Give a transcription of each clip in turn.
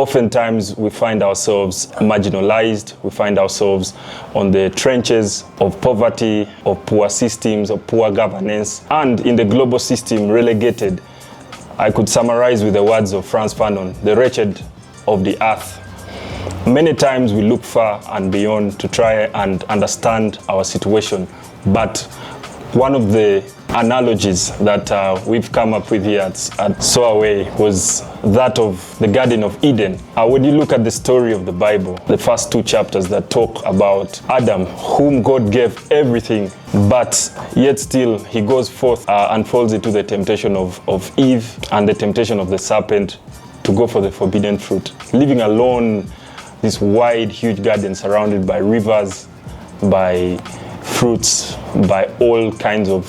oftentimes we find ourselves marginalized, we find ourselves on the trenches of poverty, of poor systems, of poor governance, and in the global system relegated. I could summarize with the words of Frantz Fanon, the wretched of the earth. Many times we look far and beyond to try and understand our situation, but one of the analogies that we've come up with here at Soaway was that of the Garden of Eden. When you look at the story of the Bible, the first 2 chapters that talk about Adam, whom God gave everything, but yet still he goes forth and falls into the temptation of Eve and the temptation of the serpent to go for the forbidden fruit, living alone this wide, huge garden surrounded by rivers, by fruits, by all kinds of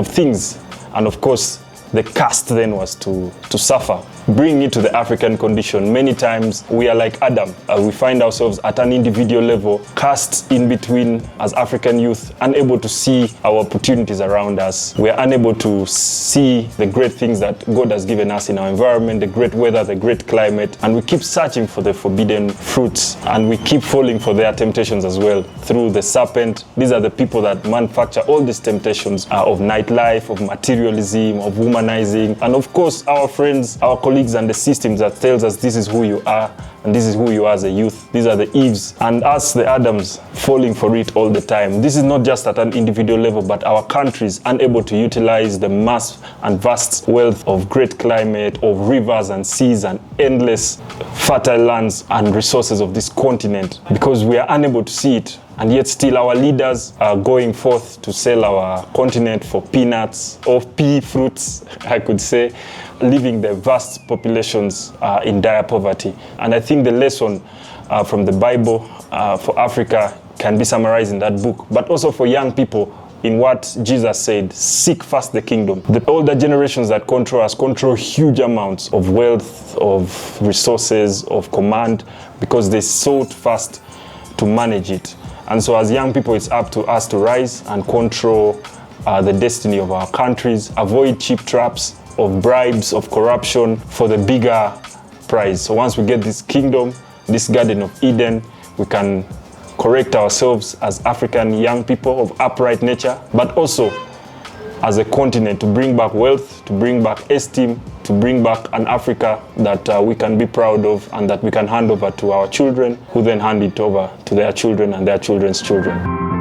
things. And of course, the cast then was to suffer. Bringing it to the African condition, many times we are like Adam. We find ourselves at an individual level, cast in between as African youth, unable to see our opportunities around us. We are unable to see the great things that God has given us in our environment, the great weather, the great climate, and we keep searching for the forbidden fruits, and we keep falling for their temptations as well through the serpent. These are the people that manufacture all these temptations of nightlife, of materialism, of womanizing, and of course our friends, our colleagues, and the systems that tells us this is who you are and this is who you are as a youth. These are the Eves and us, the Adams, falling for it all the time. This is not just at an individual level, but our countries unable to utilize the mass and vast wealth of great climate, of rivers and seas and endless fertile lands and resources of this continent, because we are unable to see it. And yet still our leaders are going forth to sell our continent for peanuts or pea fruits, I could say, leaving the vast populations in dire poverty. And I think the lesson from the Bible for Africa can be summarized in that book, but also for young people in what Jesus said, seek first the kingdom. The older generations that control us control huge amounts of wealth, of resources, of command, because they sought first to manage it. And so as young people, it's up to us to rise and control the destiny of our countries, avoid cheap traps of bribes, of corruption for the bigger prize. So once we get this kingdom, this Garden of Eden, we can correct ourselves as African young people of upright nature, but also as a continent to bring back wealth, to bring back esteem, to bring back an Africa that we can be proud of and that we can hand over to our children, who then hand it over to their children and their children's children.